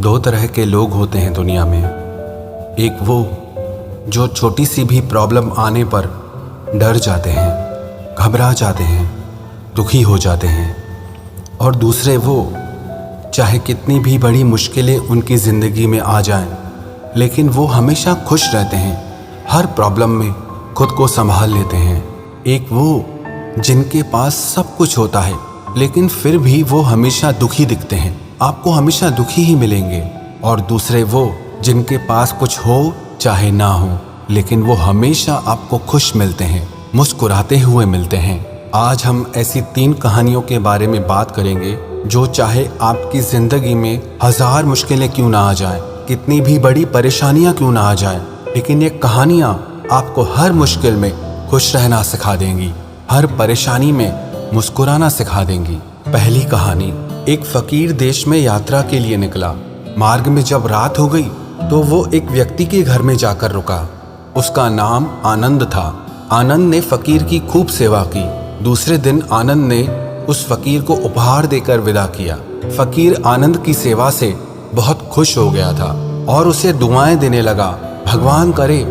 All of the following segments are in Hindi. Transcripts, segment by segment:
दो तरह के लोग होते हैं दुनिया में। एक वो जो छोटी सी भी प्रॉब्लम आने पर डर जाते हैं, घबरा जाते हैं, दुखी हो जाते हैं, और दूसरे वो चाहे कितनी भी बड़ी मुश्किलें उनकी ज़िंदगी में आ जाएं, लेकिन वो हमेशा खुश रहते हैं, हर प्रॉब्लम में खुद को संभाल लेते हैं। एक वो जिनके पास सब कुछ होता है लेकिन फिर भी वो हमेशा दुखी दिखते हैं, आपको हमेशा दुखी ही मिलेंगे। और दूसरे वो जिनके पास कुछ हो चाहे ना हो, लेकिन वो हमेशा आपको खुश मिलते हैं, मुस्कुराते हुए मिलते हैं। आज हम ऐसी 3 कहानियों के बारे में बात करेंगे जो चाहे आपकी ज़िंदगी में 1000 मुश्किलें क्यों ना आ जाए, कितनी भी बड़ी परेशानियां क्यों ना आ जाए, लेकिन ये कहानियां आपको हर मुश्किल में खुश रहना सिखा देंगी, हर परेशानी में मुस्कुराना सिखा देंगी। पहली कहानी। एक फकीर देश में यात्रा के लिए निकला। मार्ग में जब रात हो गई तो वो एक व्यक्ति के घर में जाकर रुका। उसका नाम आनंद था। आनंद ने फकीर की खूब सेवा की। दूसरे दिन आनंद ने उस फकीर को उपहार देकर विदा किया। फकीर आनंद की सेवा से बहुत खुश हो गया था और उसे दुआएं देने लगा, भगवान करे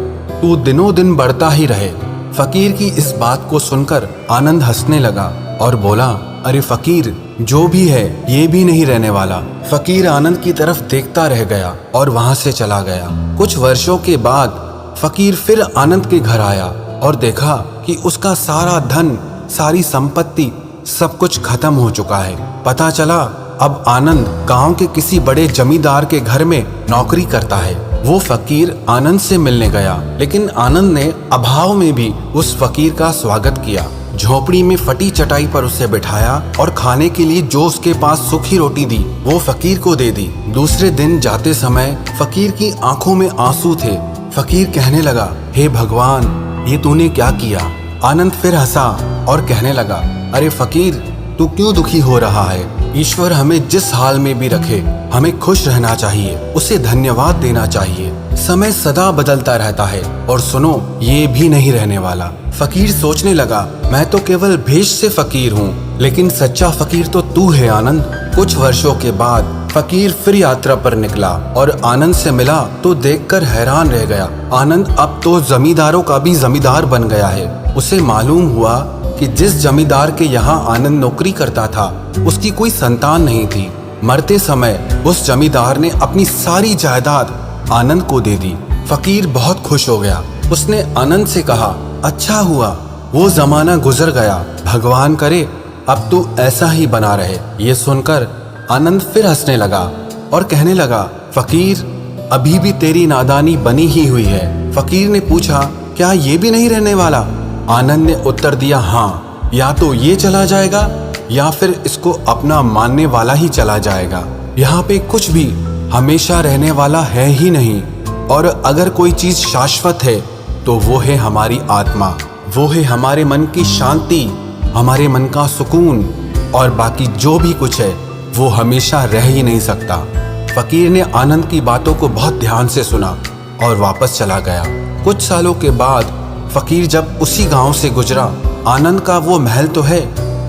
तू दिनों दिन बढ़ता ही रहे। फकीर की इस बात को सुनकर आनंद हंसने लगा और बोला, अरे फकीर, जो भी है ये भी नहीं रहने वाला। फकीर आनंद की तरफ देखता रह गया और वहां से चला गया। कुछ वर्षों के बाद फकीर फिर आनंद के घर आया और देखा कि उसका सारा धन, सारी संपत्ति, सब कुछ खत्म हो चुका है। पता चला अब आनंद गांव के किसी बड़े जमींदार के घर में नौकरी करता है। वो फकीर आनंद से मिलने गया, लेकिन आनंद ने अभाव में भी उस फकीर का स्वागत किया। झोपड़ी में फटी चटाई पर उसे बिठाया और खाने के लिए जो उसके पास सूखी रोटी दी वो फकीर को दे दी। दूसरे दिन जाते समय फकीर की आंखों में आंसू थे। फकीर कहने लगा, हे भगवान, ये तूने क्या किया? आनंद फिर हंसा और कहने लगा, अरे फकीर, तू क्यों दुखी हो रहा है? ईश्वर हमें जिस हाल में भी रखे, हमें खुश रहना चाहिए, उसे धन्यवाद देना चाहिए। समय सदा बदलता रहता है और सुनो, ये भी नहीं रहने वाला। फकीर सोचने लगा, मैं तो केवल भेष से फकीर हूँ, लेकिन सच्चा फकीर तो तू है आनंद। कुछ वर्षों के बाद फकीर फिर यात्रा पर निकला और आनंद से मिला तो देखकर हैरान रह गया। आनंद अब तो जमींदारों का भी जमींदार बन गया है। उसे मालूम हुआ कि जिस जमींदार के यहाँ आनंद नौकरी करता था उसकी कोई संतान नहीं थी। मरते समय उस जमींदार ने अपनी सारी जायदाद आनंद को दे दी। फकीर बहुत खुश हो गया। उसने आनंद से कहा, अच्छा हुआ वो जमाना गुजर गया, भगवान करे अब तू ऐसा ही बना रहे। ये सुनकर आनंद फिर हंसने लगा और कहने लगा, फकीर, अभी भी तेरी नादानी बनी ही हुई है। फकीर ने पूछा, क्या ये भी नहीं रहने वाला? आनंद ने उत्तर दिया, हाँ, या तो ये चला जाएगा या फिर इसको अपना मानने वाला ही चला जाएगा। यहाँ पे कुछ भी हमेशा रहने वाला है ही नहीं, और अगर कोई चीज शाश्वत है तो वो है हमारी आत्मा, वो है हमारे मन की शांति, हमारे मन का सुकून, और बाकी जो भी कुछ है वो हमेशा रह ही नहीं सकता। फकीर ने आनंद की बातों को बहुत ध्यान से सुना और वापस चला गया। कुछ सालों के बाद फकीर जब उसी गांव से गुजरा, आनंद का वो महल तो है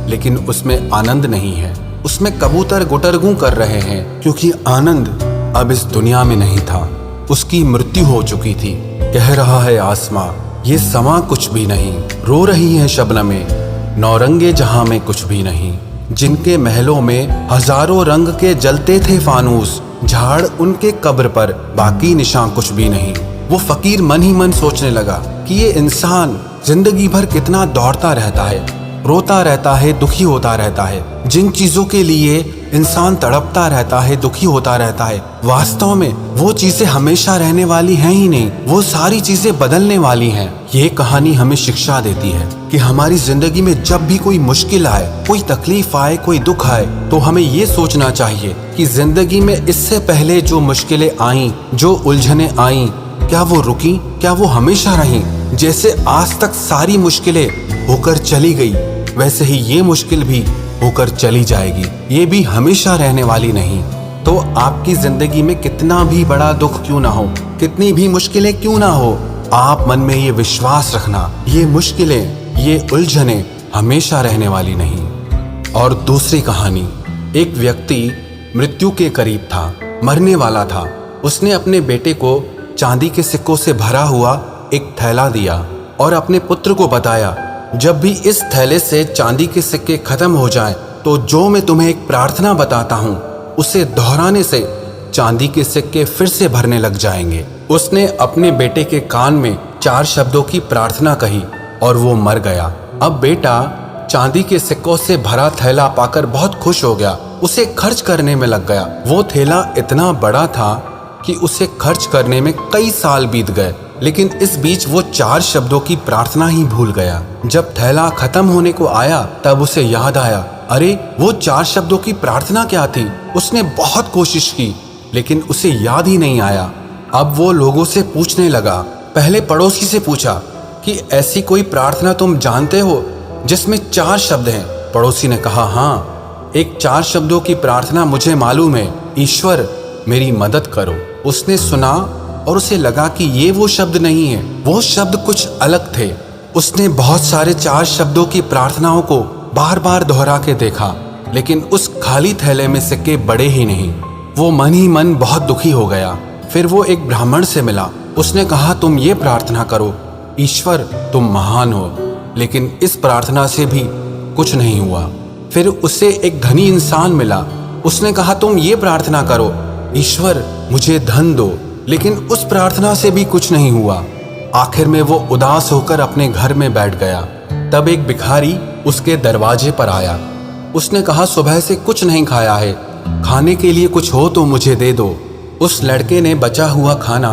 लेकिन उसमें आनंद नहीं है। उसमें कबूतर गुटरगू कर रहे हैं क्योंकि आनंद अब इस दुनिया में नहीं था। उसकी मृत्यु हो चुकी थी। कह रहा है आसमां, ये समा कुछ भी नहीं। रो रही है शबनमें, नौरंगे जहां में कुछ भी नहीं। जिनके महलों में हजारों रंग के जलते थे फानूस, झाड़ उनके कब्र पर, बाकी निशान कुछ भी नहीं। वो फकीर मन ही मन सोचने लगा कि ये इंसान जिंदगी भर कितना दौड़ता रहता है, रोता रहता है, दुखी होता रहता है। जिन चीजों के लिए इंसान तड़पता रहता है, दुखी होता रहता है, वास्तव में वो चीजें हमेशा रहने वाली हैं ही नहीं, वो सारी चीजें बदलने वाली हैं। ये कहानी हमें शिक्षा देती है कि हमारी जिंदगी में जब भी कोई मुश्किल आए, कोई तकलीफ आए, कोई दुख आए, तो हमें ये सोचना चाहिए कि जिंदगी में इससे पहले जो मुश्किलें आईं, जो उलझनें आईं, क्या वो रुकी? क्या वो हमेशा रहीं? जैसे आज तक सारी मुश्किलें होकर चली गई, वैसे ही ये मुश्किल भी होकर चली जाएगी। ये भी हमेशा रहने वाली नहीं। तो आपकी जिंदगी में कितना भी बड़ा दुख क्यों ना हो, कितनी भी मुश्किलें क्यों ना हो, आप मन में ये विश्वास रखना, ये मुश्किलें, ये उलझनें हमेशा रहने वाली नहीं। और दूसरी कहानी। एक व्यक्ति मृत्यु के करीब था। मरने वाला था। उसने अपने बेटे को चांदी के सिक्कों से भरा हुआ एक थैला दिया और अपने पुत्र को बताया, जब भी इस थैले से चांदी के सिक्के खत्म हो जाएं, तो जो मैं तुम्हें एक प्रार्थना बताता हूँ उसे दोहराने से चांदी के सिक्के फिर से भरने लग जाएंगे। उसने अपने बेटे के कान में 4 शब्दों की प्रार्थना कही और वो मर गया। अब बेटा चांदी के सिक्कों से भरा थैला पाकर बहुत खुश हो गया, उसे खर्च करने में लग गया। वो थैला इतना बड़ा था कि उसे खर्च करने में कई साल बीत गए, लेकिन इस बीच वो 4 शब्दों की प्रार्थना ही भूल गया। जब थैला खत्म होने को आया तब उसे याद आया, अरे वो 4 शब्दों की प्रार्थना क्या थी। उसने बहुत कोशिश की लेकिन उसे याद ही नहीं आया। अब वो लोगों से पूछने लगा। पहले पड़ोसी से पूछा कि ऐसी कोई प्रार्थना तुम जानते हो जिसमें 4 शब्द हैं। पड़ोसी ने कहा, हाँ, एक 4 शब्दों की प्रार्थना मुझे मालूम है, ईश्वर मेरी मदद करो। उसने सुना और उसे लगा कि ये वो शब्द नहीं है, वो शब्द कुछ अलग थे। उसने बहुत सारे 4 शब्दों की प्रार्थनाओं को बार बार दोहरा के देखा, लेकिन उस खाली थैले में सिक्के बड़े ही नहीं। वो मन ही मन बहुत दुखी हो गया। फिर वो एक ब्राह्मण से मिला। उसने कहा, तुम ये प्रार्थना करो, ईश्वर तुम महान हो। लेकिन इस प्रार्थना से भी कुछ नहीं हुआ। फिर उसे एक धनी इंसान मिला। उसने कहा, तुम ये प्रार्थना करो, ईश्वर मुझे धन दो। लेकिन उस प्रार्थना से भी कुछ नहीं हुआ। आखिर में वो उदास होकर अपने घर में बैठ गया। तब एक भिखारी उसके दरवाजे पर आया। उसने कहा, सुबह से कुछ नहीं खाया है, खाने के लिए कुछ हो तो मुझे दे दो। उस लड़के ने बचा हुआ खाना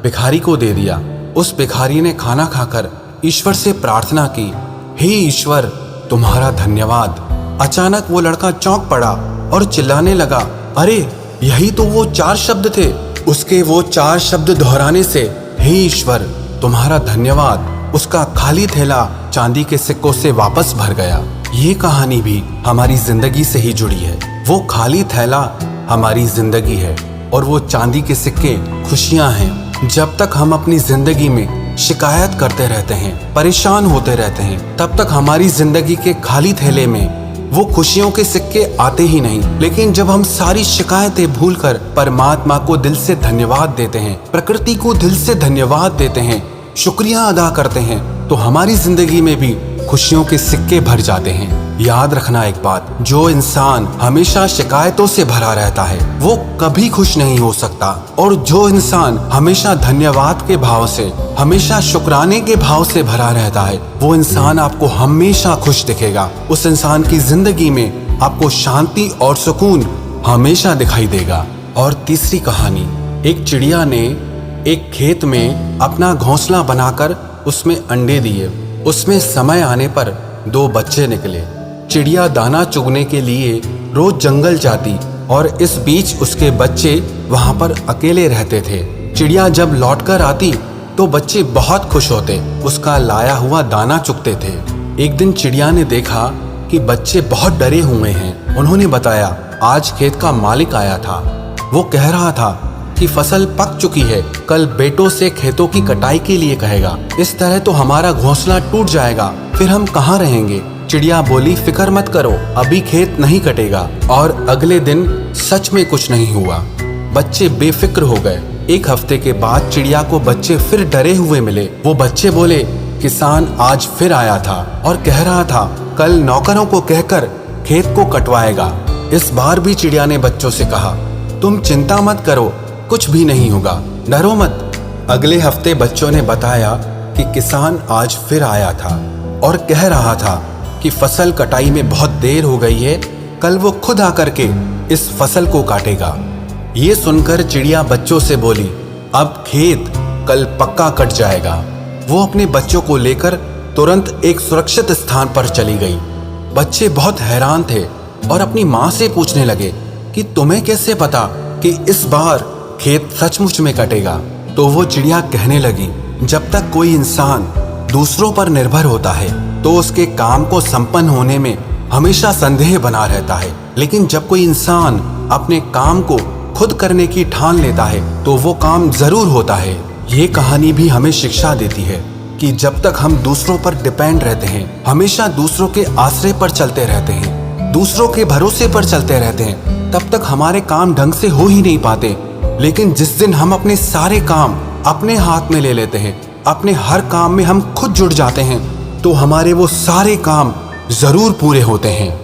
भिखारी को दे दिया। उस भिखारी ने खाना खाकर ईश्वर से प्रार्थना की, हे ईश्वर तुम्हारा धन्यवाद। अचानक वो लड़का चौंक पड़ा और चिल्लाने लगा, अरे यही तो वो 4 शब्द थे। उसके वो 4 शब्द दोहराने से हे ईश्वर तुम्हारा धन्यवाद, उसका खाली थैला चांदी के सिक्कों से वापस भर गया। ये कहानी भी हमारी जिंदगी से ही जुड़ी है। वो खाली थैला हमारी जिंदगी है और वो चांदी के सिक्के खुशियां हैं। जब तक हम अपनी जिंदगी में शिकायत करते रहते हैं, परेशान होते रहते हैं, तब तक हमारी जिंदगी के खाली थैले में वो खुशियों के सिक्के आते ही नहीं। लेकिन जब हम सारी शिकायतें भूलकर परमात्मा को दिल से धन्यवाद देते हैं, प्रकृति को दिल से धन्यवाद देते हैं, शुक्रिया अदा करते हैं, तो हमारी जिंदगी में भी खुशियों के सिक्के भर जाते हैं। याद रखना एक बात, जो इंसान हमेशा शिकायतों से भरा रहता है वो कभी खुश नहीं हो सकता, और जो इंसान हमेशा धन्यवाद के भाव से, हमेशा शुक्राने के भाव से भरा रहता है, वो इंसान आपको हमेशा खुश दिखेगा। उस इंसान की जिंदगी में आपको शांति और सुकून हमेशा दिखाई देगा। और तीसरी कहानी, एक चिड़िया ने एक खेत में अपना घोंसला बनाकर उसमें अंडे दिए। उसमें समय आने पर 2 बच्चे निकले। चिड़िया दाना चुगने के लिए रोज जंगल जाती और इस बीच उसके बच्चे वहां पर अकेले रहते थे। चिड़िया जब लौटकर आती तो बच्चे बहुत खुश होते, उसका लाया हुआ दाना चुगते थे। एक दिन चिड़िया ने देखा कि बच्चे बहुत डरे हुए हैं। उन्होंने बताया, आज खेत का मालिक आया था, वो कह रहा था कि फसल पक चुकी है, कल बेटों से खेतों की कटाई के लिए कहेगा। इस तरह तो हमारा घोंसला टूट जाएगा, फिर हम कहाँ रहेंगे। चिड़िया बोली, फिक्र मत करो, अभी खेत नहीं कटेगा। और अगले दिन सच में कुछ नहीं हुआ। बच्चे बेफिक्र हो गए। 1 हफ्ते के बाद चिड़िया को बच्चे फिर डरे हुए मिले। वो बच्चे बोले, किसान आज फिर आया था और कह रहा था कल नौकरों को कहकर खेत को कटवाएगा। इस बार भी चिड़िया ने बच्चों से कहा, तुम चिंता मत करो, कुछ भी नहीं होगा, डरो मत। अगले हफ्ते बच्चों ने बताया कि किसान आज फिर आया था और कह रहा था कि फसल कटाई में बहुत देर हो गई है, कल वो खुद आकर के इस फसल को काटेगा। ये सुनकर चिड़िया बच्चों से बोली, अब खेत कल पक्का कट जाएगा। वो अपने बच्चों को लेकर तुरंत एक सुरक्षित स्थान पर चली गई। बच्चे बहुत हैरान थे और अपनी माँ से पूछने लगे कि तुम्हें कैसे पता कि इस बार खेत सचमुच में कटेगा। तो वो चिड़िया कहने लगी, जब तक कोई इंसान दूसरों पर निर्भर होता है तो उसके काम को संपन्न होने में हमेशा संदेह बना रहता है, लेकिन जब कोई इंसान अपने काम को खुद करने की ठान लेता है तो वो काम जरूर होता है। ये कहानी भी हमें शिक्षा देती है कि जब तक हम दूसरों पर डिपेंड रहते हैं, हमेशा दूसरों के आश्रय पर चलते रहते हैं, दूसरों के भरोसे पर चलते रहते हैं, तब तक हमारे काम ढंग से हो ही नहीं पाते। लेकिन जिस दिन हम अपने सारे काम अपने हाथ में ले लेते हैं, अपने हर काम में हम खुद जुट जाते हैं, तो हमारे वो सारे काम जरूर पूरे होते हैं।